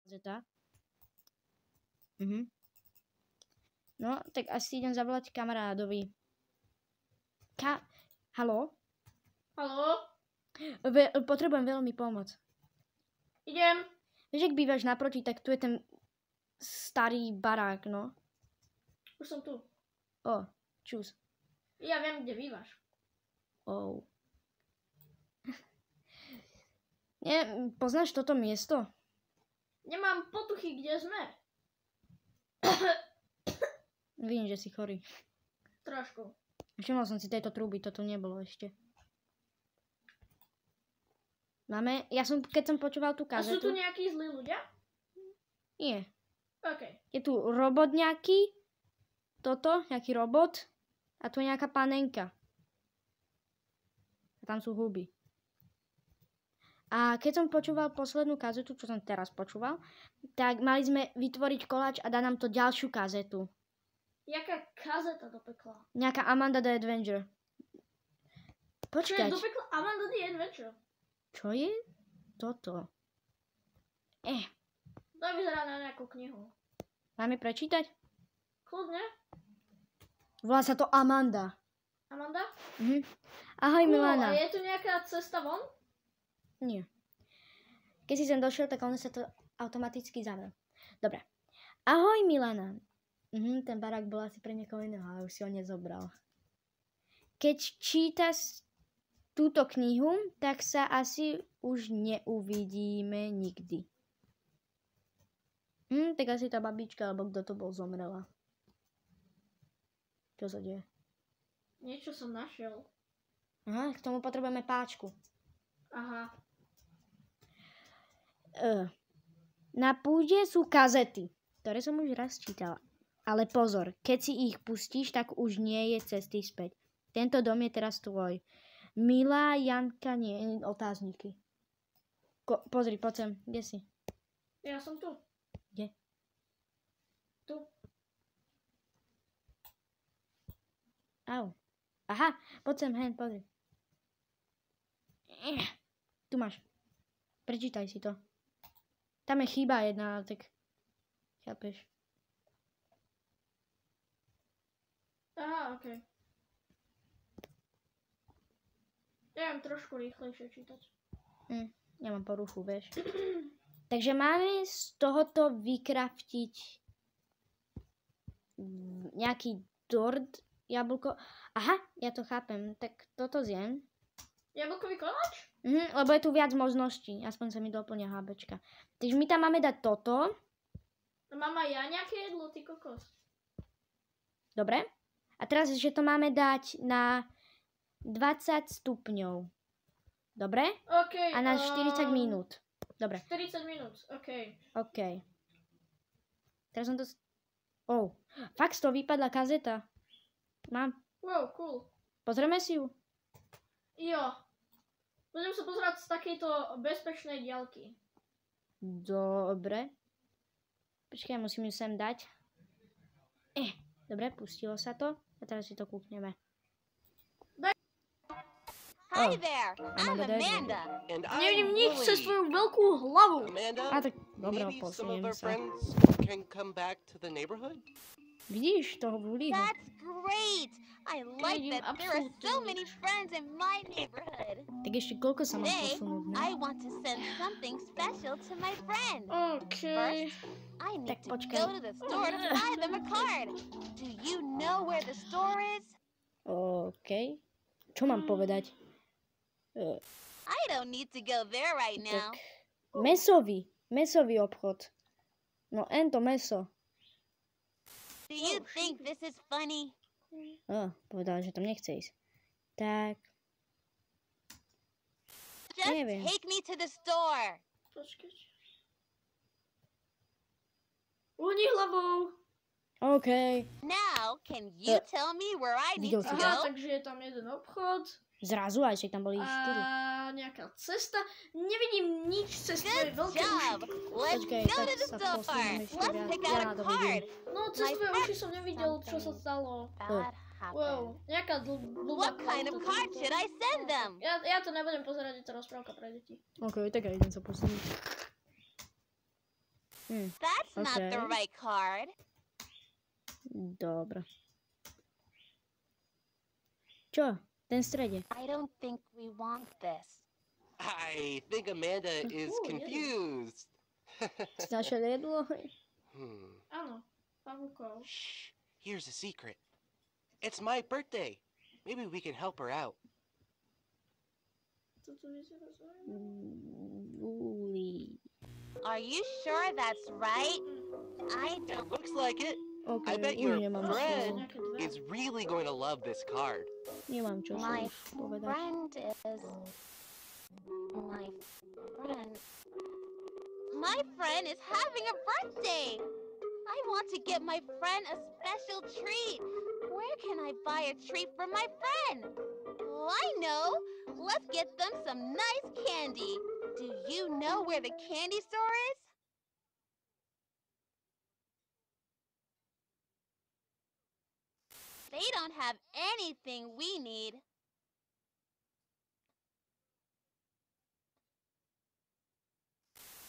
Zeta. No, tak asi idem zavolať kamarádovi. Haló? Haló? Potrebujem veľmi pomoc. Idem. Vieš, ak bývaš naproti, tak tu je ten starý barák, no. Už som tu. Čus. Ja viem, kde bývaš. Nie, poznáš toto miesto? Nemám potuchy, kde sme. Vidím, že si chorý. Trošku. Všimol som si tejto trúby, toto nebolo ešte. Keď som počúval tú kazetu... A sú tu nejakí zlí ľudia? Nie. OK. Je tu robot nejaký, nejaký robot, a tu je nejaká panenka. A tam sú huby. A keď som počúval poslednú kazetu, čo som teraz počúval, tak mali sme vytvoriť koláč a dá nám to ďalšiu kazetu. Jaká kazeta do pekla? Nejaká Amanda the Adventure. Počkať. Čo je do pekla Amanda the Adventure? Čo je toto? To vyzerá na nejakú knihu. Máme prečítať? Kľudne. Volá sa to Amanda. Amanda? Ahoj, Milana. A je tu nejaká cesta von? Nie. Keď si sem došiel, tak ono sa to automaticky zavrel. Dobre. Ahoj, Milana. Ten barák bol asi pre niekoho iného, ale už si ho nezobral. Keď čítaš túto knihu, tak sa asi už neuvidíme nikdy. Tak asi tá babička, alebo kto to bol, zomrela. Čo sa deje? Niečo som našiel. Aha, k tomu potrebujeme páčku. Aha. Na púde sú kazety, ktoré som už raz čítala. Ale pozor, keď si ich pustíš, tak už nie je cesty späť. Tento dom je teraz tvoj. Milá Janka, nie, otázniky. Pozri, poď sem, kde si? Ja som tu. Kde? Tu. Au. Aha, poď sem, pozri. Tu máš. Prečítaj si to. Tam je chyba jedna, tak chápeš. Aha, okej. Ja mám trošku rýchlejšie čítať. Ja mám poruchu, vieš. Takže máme z tohoto vykraftiť nejaký dort, jablko. Aha, ja to chápem. Tak toto zjem. Jablkový koláč? Lebo je tu viac možností. Aspoň sa mi doplňa hábečka. Takže my tam máme dať toto. Mám aj ja nejaké jedlo, ty kokos. Dobre. A teraz, že to máme dať na 20 stupňov. Dobre? OK. A na 40 minút. Dobre. 40 minút, OK. OK. Teraz som to... Fakt z toho vypadla kazeta. Mám. Wow, cool. Pozrieme si ju? Jo. Budem sa pozerať z takejto bezpečnej diaľky. Dobre. Počkaj, musím ju sem dať. Dobre, pustilo sa to. A teraz si to kúkneme. Hi there, I'm Amanda. Nevidím nič cez tvoju veľkú hlavu. A tak, dobre, posuniem sa. Vidíš toho vúliho? That's great. I like that there are so many friends in my neighborhood. Tak ešte koľko sa mám Today, posunúť, ne? I want to send something special to my friend. OK. First, I need Tak to počkaj. go to the store to buy them a card. Do you know where the store is? OK. Čo mám povedať? I don't need to go there right now. Tak, mesový obchod. No, ento meso. Do you think this is funny? Povedala, že tam nechce ísť. Tak, Just neviem. take me to the store. Počkať. Uhni hlavou. OK. Now, can you tell me where I need Videl to si Aha, go? takže je tam jeden obchod. Zrazu aj, že tam boli 4. A nejaká cesta. Nevidím nič cez tvoje Good veľké job. uši. Let's Počkaj, go tak to the sa store. posuniem ešte Let's viac. pick Ja out na a to card. vidím. No, cez tvoje uši som nevidel, čo sa stalo. Bad Wow, happened. nejaká blbá What kind of card should I send them? Ja to nebudem pozerať, je to rozprávka pre deti. OK, tak ja idem sa posunúť. That's not the Okay. right card. Dobre. Čo? Ten v strede. I don't think we want this. I think Amanda is Ooh, yeah. confused. Si našiel jedlo? Áno, pavúkov. Shh, here's a secret. It's my birthday. Maybe we can help her out. Toto vyzerá zaujímavé. Júli. Are you sure that's right? I It don't. looks like it. OK, I bet už your nemám friend Nejaké dve. is really going to love this card. Nemám čo My už povedať. friend is. My friend. My friend is having a birthday. I want to get my friend a special treat. Where can I buy a treat for my friend? Oh, I know. Let's get them some nice candy. Do you know where the candy store is? They don't have anything we need.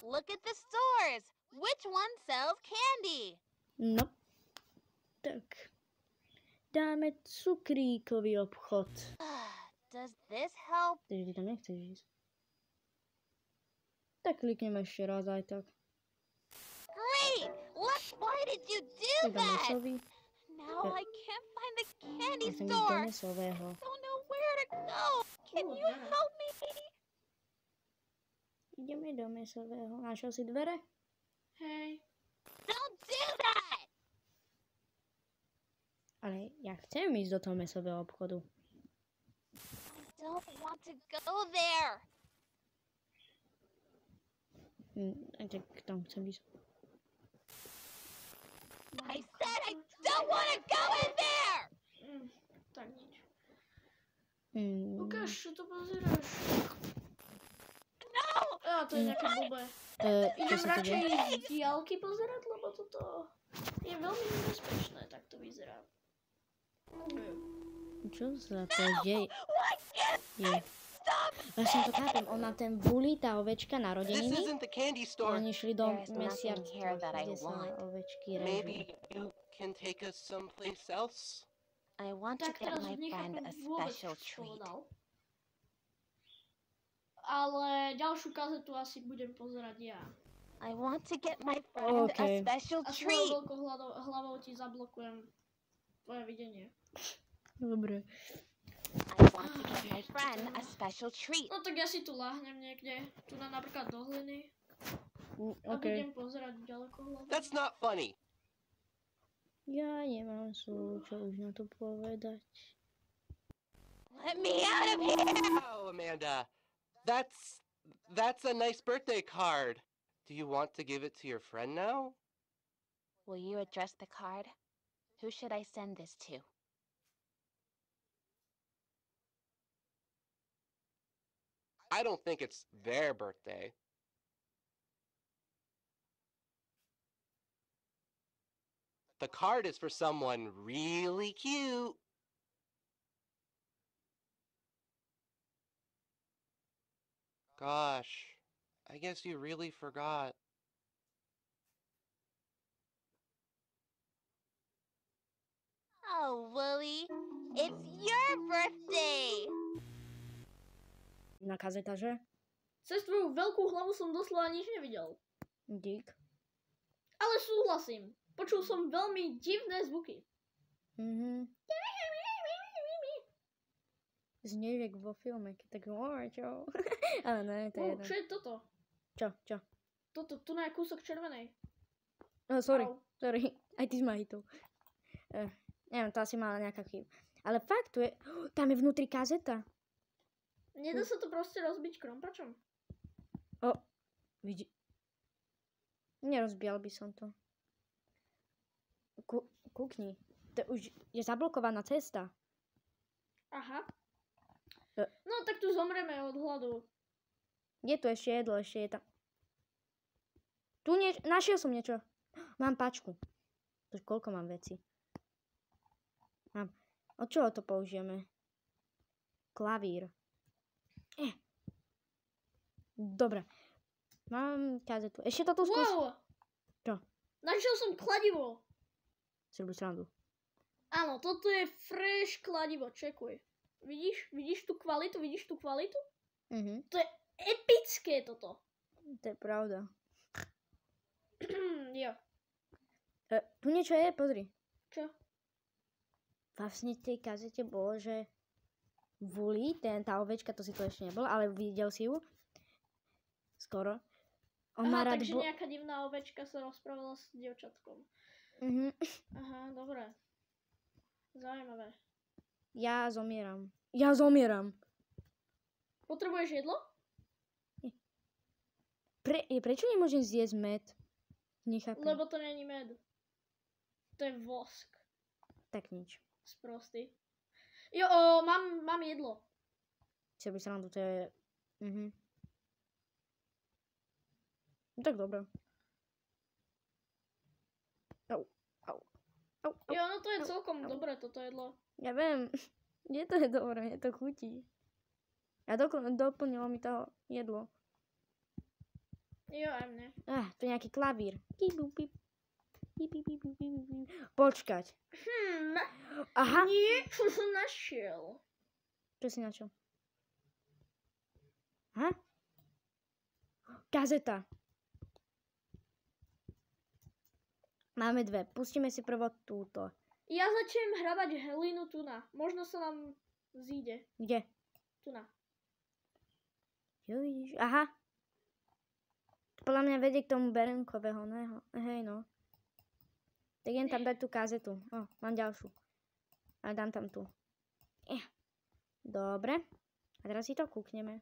Look at the stores. Which one sells candy? No. Tak. Dáme cukríkový obchod. Does this help? Takže ty tam nechceš ísť. Tak klikneme ešte raz aj tak. Great! Why did you do Tak do that? mesový. Now I can't find the candy Chcem ísť do store. mesového. Don't know where to go. Can Oh, you yeah. help me? Ideme do mesového. Našiel si dvere? Hej. Don't do that! Ale ja chcem ísť do toho mesového obchodu. I don't want to go there. Tak tam chcem ísť. I said I don't want to go in there. Tak nič. Mm, Ukáž, čo to pozeráš. No! To je nejaké blbé. čo Idem sa tu radšej deje? z diaľky pozerať, lebo toto je veľmi nebezpečné, tak to vyzerá. Čo sa to deje? Why can't Je. stop? Vlastne to chápem, on má ten bully, tá ovečka This narodeniny. isn't the candy store. Oni šli do There's nothing mesiarstva, here that I kde sa want. ovečky režú. Maybe you can take us someplace else? I want to Tak get teraz my friend nechápem a vôbec, special čo treat. povedal. Ale ďalšiu kazetu asi budem pozerať ja. I want to get my friend Okay. a special A svojou treat. veľkou hlavou ti zablokujem tvoje videnie. Dobre. I want to get my friend a special treat. No tak ja si tu láhnem niekde. Tu na napríklad do hliny. A OK. budem pozerať ďaleko hlavou. That's not funny. Ja nemám čo už na to povedať. Let me out of here! Oh, Amanda. That's a nice birthday card. Do you want to give it to your friend now? Will you address the card? Who should I send this to? I don't think it's their birthday. The card is for someone really cute. Gosh, I guess you really forgot. Oh, Wooly, it's your birthday! Na kazeta, že? Cez tvoju veľkú hlavu som doslova nič nevidel. Dík. Ale súhlasím. Počul som veľmi divné zvuky. Mhm. Znieš jak vo filme, keď tak čo? Ale ne, to je jedno. Čo je toto? Čo? Toto, tu na kúsok červenej. Oh, sorry, Au. sorry. Aj ty si ma hitol. Neviem, to asi mala nejaká chyba. Ale fakt, tu je... tam je vnútri kazeta. Nedá sa to proste rozbiť krompačom? Vidí... Nerozbijal by som to. Kúkni. To už je zablokovaná cesta. Aha. No tak tu zomreme od hladu. Je tu ešte jedlo, ešte je tam. Tu našiel som niečo. Mám pačku. Koľko mám veci? Mám. Od čoho to použijeme? Klavír. Dobre. Mám kazetu. Ešte to tu skús. Wow! Našiel som kladivo. Si robíš srandu. Áno, toto je fresh kladivo, čekuj. Vidíš tú kvalitu, To je epické toto. To je pravda. Jo. Tu niečo je, pozri. Čo? Vlastne v tej kazete bolo, že Vuli, tá ovečka, to si to ešte nebol, ale videl si ju. Skoro. On má rád takže nejaká divná ovečka sa rozprávala s dievčatkom. Aha, dobre. Zaujímavé. Ja zomieram. Potrebuješ jedlo? Prečo nemôžem zjesť med? Nechápem. Lebo to není med. To je vosk. Tak nič. Sprostý. Jo, mám jedlo. Si robíš srandu, to je... Tak dobre. Au. Jo, no to je celkom dobré toto jedlo. Ja viem. Je to dobré, mne to chutí. A doplnilo mi to jedlo. Jo, aj mne. To je nejaký klavír. Počkať. Aha. Niečo som našiel. Čo si našiel? Aha. Kazeta. Máme dve. Pustíme si prvo túto. Ja začnem hrabať hlinu tuna. Možno sa nám zíde. Kde? Tuna. Jo, vidíš. Aha. Podľa mňa vedie k tomu berenkového, ne? Hej, no. Tak jen tam dať tú kazetu. Mám ďalšiu. Ale dám tam tú. Dobre. A teraz si to kúkneme.